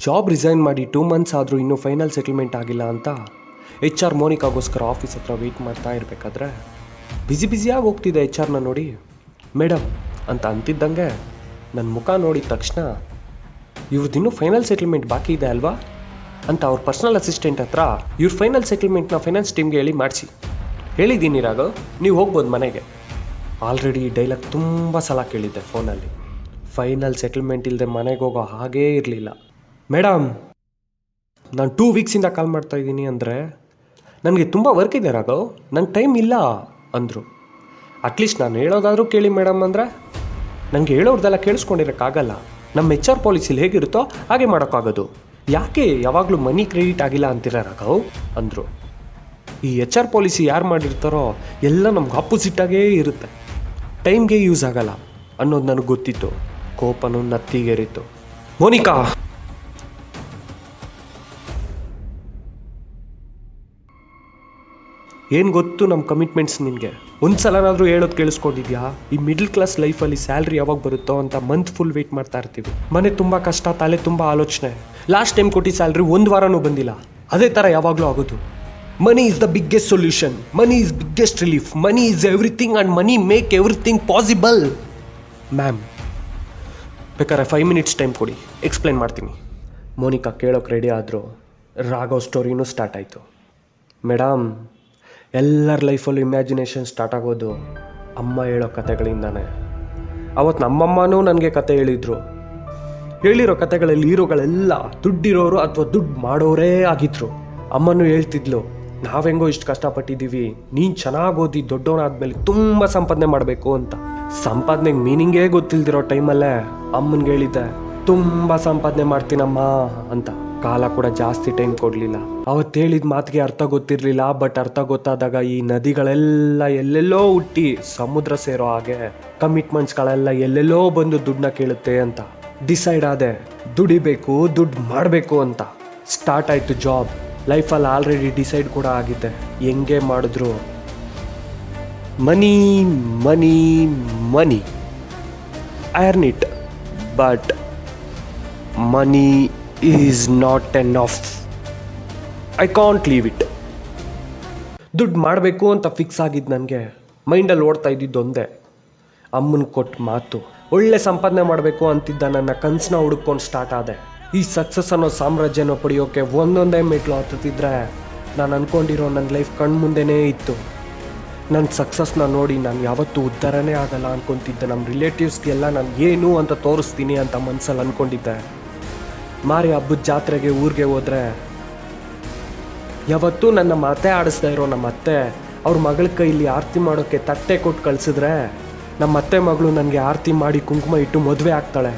Job resign ಮಾಡಿ 2 months ಆದರೂ ಇನ್ನೂ ಫೈನಲ್ ಸೆಟಲ್ಮೆಂಟ್ ಆಗಿಲ್ಲ ಅಂತ HR ಮೋನಿಕಾಗೋಸ್ಕರ ಆಫೀಸ್ ಹತ್ರ ವೆಯ್ಟ್ ಮಾಡ್ತಾ ಇರಬೇಕಾದ್ರೆ ಬ್ಯುಸಿಯಾಗಿ ಹೋಗ್ತಿದ್ದೆ HR ನೋಡಿ ಮೇಡಮ್ ಅಂತ ಅಂತಿದ್ದಂಗೆ ನನ್ನ ಮುಖ ನೋಡಿದ ತಕ್ಷಣ ಇವ್ರದ್ದಿನ್ನೂ ಫೈನಲ್ ಸೆಟಲ್ಮೆಂಟ್ ಬಾಕಿ ಇದೆ ಅಲ್ವಾ ಅಂತ ಅವ್ರ ಪರ್ಸ್ನಲ್ ಅಸಿಸ್ಟೆಂಟ್ ಹತ್ರ ಇವ್ರ ಫೈನಲ್ ಸೆಟಲ್ಮೆಂಟ್ನ ಫೈನಾನ್ಸ್ ಟೀಮ್ಗೆ ಹೇಳಿ ಮಾಡಿಸಿ ಹೇಳಿದ್ದೀನಿ ರಾಘವ್, ನೀವು ಹೋಗ್ಬೋದು ಮನೆಗೆ. ಆಲ್ರೆಡಿ ಈ ಡೈಲಾಗ್ ತುಂಬ ಸಲ ಕೇಳಿದ್ದೆ ಫೋನಲ್ಲಿ. ಫೈನಲ್ ಸೆಟಲ್ಮೆಂಟ್ ಇಲ್ಲದೆ ಮನೆಗೆ ಹೋಗೋ ಹಾಗೇ ಇರಲಿಲ್ಲ. ಮೇಡಮ್, ನಾನು 2 ವೀಕ್ಸಿಂದ ಕಾಲ್ ಮಾಡ್ತಾಯಿದ್ದೀನಿ ಅಂದರೆ ನನಗೆ ತುಂಬ ವರ್ಕ್ ಇದೆ ರಾಘವ್, ನಂಗೆ ಟೈಮ್ ಇಲ್ಲ ಅಂದರು. ಅಟ್ಲೀಸ್ಟ್ ನಾನು ಹೇಳೋದಾದರೂ ಕೇಳಿ ಮೇಡಮ್ ಅಂದರೆ ನನಗೆ ಹೇಳೋರ್ದೆಲ್ಲ ಕೇಳಿಸ್ಕೊಂಡಿರೋಕ್ಕಾಗಲ್ಲ. ನಮ್ಮ HR ಪಾಲಿಸಿಲಿ ಹೇಗಿರುತ್ತೋ ಹಾಗೆ ಮಾಡೋಕ್ಕಾಗೋದು. ಯಾಕೆ ಯಾವಾಗಲೂ ಮನಿ ಕ್ರೆಡಿಟ್ ಆಗಿಲ್ಲ ಅಂತೀರ ರಾಘವ್ ಅಂದರು. ಈ HR ಪಾಲಿಸಿ ಯಾರು ಮಾಡಿರ್ತಾರೋ ಎಲ್ಲ ನಮ್ಗೆ ಆಪೋಸಿಟ್ಟಾಗೇ ಇರುತ್ತೆ. ಟೈಮ್ಗೆ ಯೂಸ್ ಆಗಲ್ಲ ಅನ್ನೋದು ನನಗೆ ಗೊತ್ತಿತ್ತು. ಕೋಪನೂ ನತ್ತಿಗೇರಿತ್ತು. ಮೋನಿಕಾ, ಏನು ಗೊತ್ತು ನಮ್ಮ ಕಮಿಟ್ಮೆಂಟ್ಸ್ ನಿನಗೆ? ಒಂದು ಸಲನಾದರೂ ಹೇಳೋದು ಕೇಳಿಸ್ಕೊಂಡಿದ್ಯಾ? ಈ ಮಿಡ್ಲ್ ಕ್ಲಾಸ್ ಲೈಫಲ್ಲಿ ಸ್ಯಾಲ್ರಿ ಯಾವಾಗ ಬರುತ್ತೋ ಅಂತ ಮಂತ್ ಫುಲ್ ವೆಯ್ಟ್ ಮಾಡ್ತಾ ಇರ್ತೀವಿ. ಮನೆ ತುಂಬ ಕಷ್ಟ, ತಲೆ ತುಂಬ ಆಲೋಚನೆ. ಲಾಸ್ಟ್ ಟೈಮ್ ಕೊಟ್ಟಿದ್ದ ಸ್ಯಾಲ್ರಿ 1 ವಾರನೂ ಬಂದಿಲ್ಲ. ಅದೇ ಥರ ಯಾವಾಗಲೂ ಆಗೋದು. Money is the biggest solution, money is biggest relief, money is everything and money make everything possible. Ma'am, ಬೇಕಾದ್ರೆ 5 ಮಿನಿಟ್ಸ್ ಟೈಮ್ ಕೊಡಿ, ಎಕ್ಸ್ಪ್ಲೇನ್ ಮಾಡ್ತೀನಿ. ಮೋನಿಕಾ ಕೇಳೋಕೆ ರೆಡಿ ಆದರು. ರಾಘವ್ ಸ್ಟೋರಿನೂ ಸ್ಟಾರ್ಟ್ ಆಯಿತು. ಮೇಡಮ್, ಎಲ್ಲರ ಲೈಫಲ್ಲೂ ಇಮ್ಯಾಜಿನೇಷನ್ ಸ್ಟಾರ್ಟ್ ಆಗೋದು ಅಮ್ಮ ಹೇಳೋ ಕತೆಗಳಿಂದಾನೆ. ಅವತ್ತು ನಮ್ಮಮ್ಮನೂ ನನಗೆ ಕತೆ ಹೇಳಿರೋ ಕತೆಗಳಲ್ಲಿ ಹೀರೋಗಳೆಲ್ಲ ದುಡ್ಡಿರೋರು ಅಥವಾ ದುಡ್ಡು ಮಾಡೋರೇ ಆಗಿದ್ರು. ಅಮ್ಮನೂ ಹೇಳ್ತಿದ್ಲು, ನಾವೆಂಗೋ ಇಷ್ಟು ಕಷ್ಟಪಟ್ಟಿದ್ದೀವಿ, ನೀನು ಚೆನ್ನಾಗಿ ಓದಿ ದೊಡ್ಡವನಾದ್ಮೇಲೆ ತುಂಬ ಸಂಪಾದನೆ ಮಾಡಬೇಕು ಅಂತ. ಸಂಪಾದನೆಗೆ ಮೀನಿಂಗೇ ಗೊತ್ತಿಲ್ದಿರೋ ಟೈಮಲ್ಲೇ ಅಮ್ಮನಿಗೆ ಹೇಳಿದ್ದೆ, ತುಂಬ ಸಂಪಾದನೆ ಮಾಡ್ತೀನಮ್ಮ ಅಂತ. ಕಾಲ ಕೂಡ ಜಾಸ್ತಿ ಟೈಮ್ ಕೊಡಲಿಲ್ಲ. ಅವತ್ತು ಹೇಳಿದ ಮಾತಿಗೆ ಅರ್ಥ ಗೊತ್ತಿರಲಿಲ್ಲ. ಬಟ್ ಅರ್ಥ ಗೊತ್ತಾದಾಗ ಈ ನದಿಗಳೆಲ್ಲ ಎಲ್ಲೆಲ್ಲೋ ಹುಟ್ಟಿ ಸಮುದ್ರ ಸೇರೋ ಹಾಗೆ ಕಮಿಟ್ಮೆಂಟ್ಸ್ಗಳೆಲ್ಲ ಎಲ್ಲೆಲ್ಲೋ ಬಂದು ದುಡ್ಡನ್ನ ಕೇಳುತ್ತೆ ಅಂತ ಡಿಸೈಡ್ ಆದೆ. ದುಡಿಬೇಕು, ದುಡ್ಡು ಮಾಡಬೇಕು ಅಂತ. ಸ್ಟಾರ್ಟ್ ಆಯಿತು ಜಾಬ್. ಲೈಫಲ್ಲಿ ಆಲ್ರೆಡಿ ಡಿಸೈಡ್ ಕೂಡ ಆಗಿದ್ದೆ. ಹೆಂಗೆ ಮಾಡಿದ್ರು money money money, I earn it, but money is not enough. I can't leave it. ದುಡ್ಡು ಮಾಡಬೇಕು ಅಂತ ಫಿಕ್ಸ್ ಆಗಿದ್ದು ನನಗೆ ಮೈಂಡಲ್ಲಿ ಓಡ್ತಾ ಇದ್ದಿದ್ದೊಂದೇ, ಅಮ್ಮನ ಕೊಟ್ಟು ಮಾತು. ಒಳ್ಳೆ ಸಂಪಾದನೆ ಮಾಡಬೇಕು ಅಂತಿದ್ದ ನನ್ನ ಕನಸನ್ನ ಹುಡುಕೊಂಡು ಸ್ಟಾರ್ಟ್ ಆದೆ. ಈ ಸಕ್ಸಸ್ ಅನ್ನೋ ಸಾಮ್ರಾಜ್ಯನ ಪಡೆಯೋಕೆ ಒಂದೊಂದೇ ಮೆಟ್ಲು ಹತ್ತುತ್ತಿದ್ರೆ ನಾನು ಅಂದ್ಕೊಂಡಿರೋ ನನ್ನ ಲೈಫ್ ಕಣ್ಮುಂದೆನೇ ಇತ್ತು. ನನ್ನ ಸಕ್ಸಸ್ನ ನೋಡಿ ನಾನು ಯಾವತ್ತೂ ಉದ್ಧಾರನೇ ಆಗಲ್ಲ ಅಂದ್ಕೊತಿದ್ದೆ. ನಮ್ಮ ರಿಲೇಟಿವ್ಸ್ಗೆಲ್ಲ ನಾನು ಏನು ಅಂತ ತೋರಿಸ್ತೀನಿ ಅಂತ ಮನಸ್ಸಲ್ಲಿ ಅಂದ್ಕೊಂಡಿದ್ದೆ. ಮಾರಿ ಹಬ್ಬದ ಜಾತ್ರೆಗೆ ಊರಿಗೆ ಹೋದರೆ ಯಾವತ್ತೂ ನನ್ನ ಮಾತೆ ಆಡಿಸ್ತಾ ಇರೋ ನಮ್ಮ ಅತ್ತೆ ಅವ್ರ ಮಗಳ ಕೈಲಿ ಆರತಿ ಮಾಡೋಕ್ಕೆ ತಟ್ಟೆ ಕೊಟ್ಟು ಕಳಿಸಿದ್ರೆ ನಮ್ಮ ಅತ್ತೆ ಮಗಳು ನನಗೆ ಆರತಿ ಮಾಡಿ ಕುಂಕುಮ ಇಟ್ಟು ಮದುವೆ ಆಗ್ತಾಳೆ.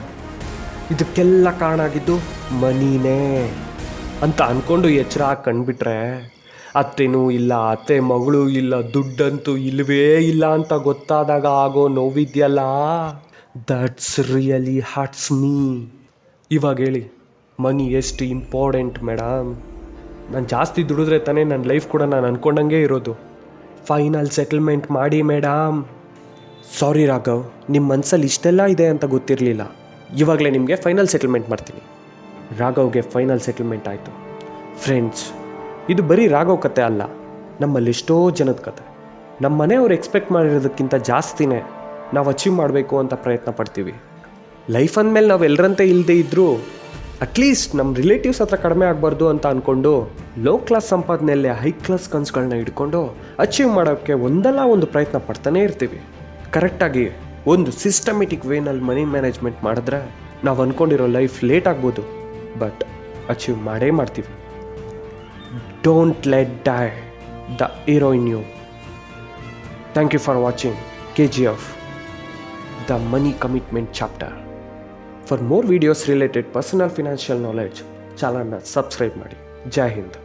ಇದಕ್ಕೆಲ್ಲ ಕಾರಣ ಆಗಿದ್ದು ಮನಿನೇ ಅಂತ ಅಂದ್ಕೊಂಡು ಎಚ್ಚರ ಕಂಡುಬಿಟ್ರೆ ಅತ್ತೆನೂ ಇಲ್ಲ, ಅತ್ತೆ ಮಗಳು ಇಲ್ಲ, ದುಡ್ಡಂತೂ ಇಲ್ಲವೇ ಇಲ್ಲ ಅಂತ ಗೊತ್ತಾದಾಗ ಆಗೋ ನೋವಿದೆಯಲ್ಲ, ದಟ್ಸ್ ರಿಯಲಿ ಹರ್ಟ್ಸ್ ಮೀ. ಇವಾಗ ಹೇಳಿ, ಮನಿ ಎಷ್ಟು ಇಂಪಾರ್ಟೆಂಟ್ ಮೇಡಮ್? ನಾನು ಜಾಸ್ತಿ ದುಡಿದ್ರೆ ತಾನೇ ನನ್ನ ಲೈಫ್ ಕೂಡ ನಾನು ಅಂದ್ಕೊಂಡಂಗೆ ಇರೋದು. ಫೈನಲ್ ಸೆಟಲ್ಮೆಂಟ್ ಮಾಡಿ ಮೇಡಮ್. ಸಾರಿ ರಾಘವ್, ನಿಮ್ಮ ಮನಸ್ಸಲ್ಲಿ ಇಷ್ಟೆಲ್ಲ ಇದೆ ಅಂತ ಗೊತ್ತಿರಲಿಲ್ಲ. ಇವಾಗಲೇ ನಿಮಗೆ ಫೈನಲ್ ಸೆಟಲ್ಮೆಂಟ್ ಮಾಡ್ತೀನಿ. ರಾಘವ್ಗೆ ಫೈನಲ್ ಸೆಟಲ್ಮೆಂಟ್ ಆಯಿತು. ಫ್ರೆಂಡ್ಸ್, ಇದು ಬರೀ ರಾಘವ್ ಕತೆ ಅಲ್ಲ, ನಮ್ಮಲ್ಲಿ ಎಷ್ಟೋ ಜನದ ಕತೆ. ನಮ್ಮ ಮನೆಯವ್ರು ಎಕ್ಸ್ಪೆಕ್ಟ್ ಮಾಡಿರೋದಕ್ಕಿಂತ ಜಾಸ್ತಿನೇ ನಾವು ಅಚೀವ್ ಮಾಡಬೇಕು ಅಂತ ಪ್ರಯತ್ನ ಪಡ್ತೀವಿ. ಲೈಫ್ ಅಂದಮೇಲೆ ನಾವು ಎಲ್ಲರಂತೆ ಇಲ್ಲದೆ ಇದ್ದರೂ ಅಟ್ಲೀಸ್ಟ್ ನಮ್ಮ ರಿಲೇಟಿವ್ಸ್ ಹತ್ರ ಕಡಿಮೆ ಆಗಬಾರ್ದು ಅಂತ ಅಂದ್ಕೊಂಡು ಲೋ ಕ್ಲಾಸ್ ಸಂಪಾದನೆಯಲ್ಲೇ ಹೈ ಕ್ಲಾಸ್ ಕನಸುಗಳನ್ನ ಹಿಡ್ಕೊಂಡು ಅಚೀವ್ ಮಾಡೋಕ್ಕೆ ಒಂದಲ್ಲ ಒಂದು ಪ್ರಯತ್ನ ಪಡ್ತಾನೇ ಇರ್ತೀವಿ. ಕರೆಕ್ಟಾಗಿ ಒಂದು ಸಿಸ್ಟಮೆಟಿಕ್ ವೇನಲ್ಲಿ ಮನಿ ಮ್ಯಾನೇಜ್ಮೆಂಟ್ ಮಾಡಿದ್ರೆ ನಾವು ಅಂದ್ಕೊಂಡಿರೋ ಲೈಫ್ ಲೇಟ್ ಆಗ್ಬೋದು, ಬಟ್ ಅಚೀವ್ ಮಾಡೇ ಮಾಡ್ತೀವಿ. Don't let die the hero in you. Thank you for watching KGF the money commitment chapter. For more videos related personal financial knowledge, ಚಾನಲ್ನ ಸಬ್ಸ್ಕ್ರೈಬ್ ಮಾಡಿ. ಜೈ ಹಿಂದ್.